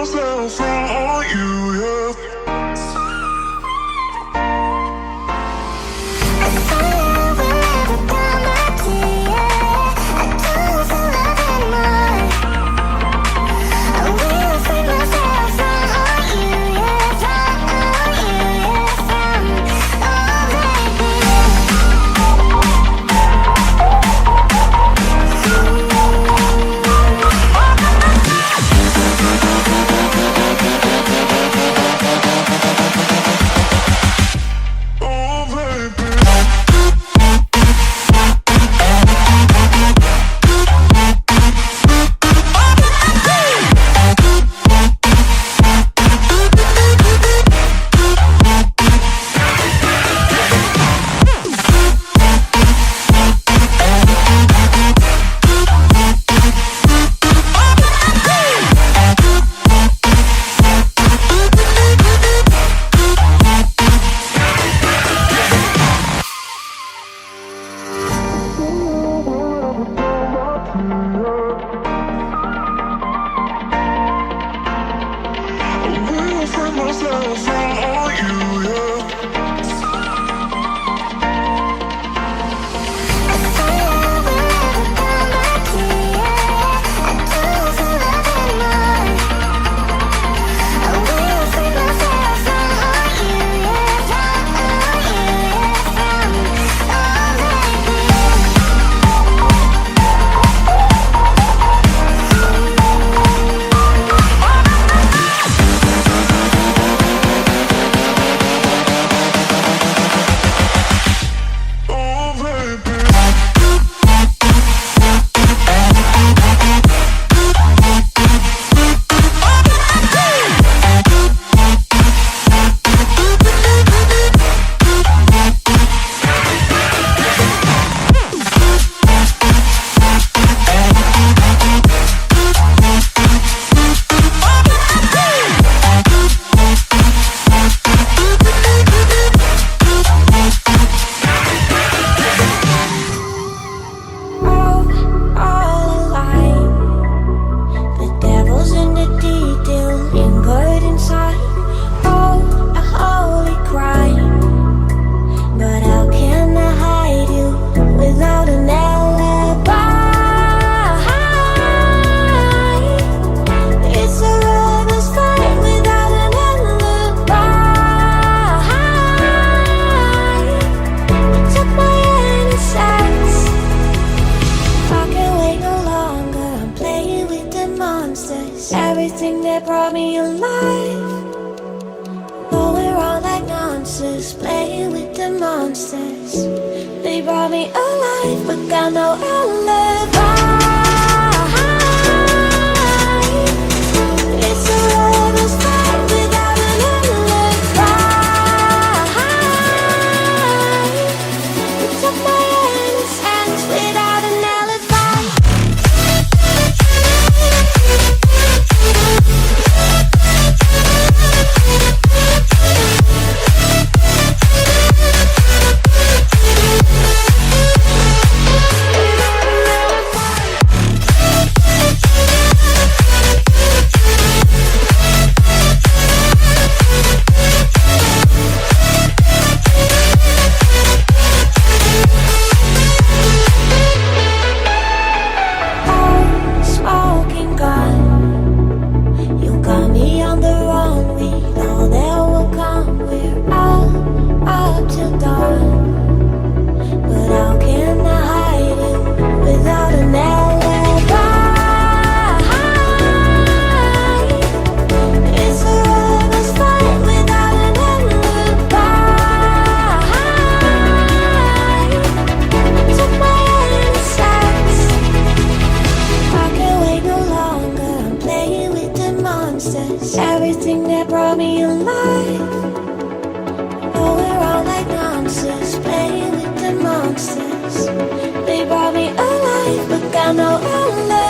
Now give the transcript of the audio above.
myself from you, yeah. Everything that brought me alive. Though we're all like monsters, playing with the monsters. They brought me alive, but got no alibi. It's a lover's fight without an alibi. Took my innocence without an alibi. Everything that brought me alive. Oh, we're all like monsters, playing with the monsters. They brought me alive, but got no alibi.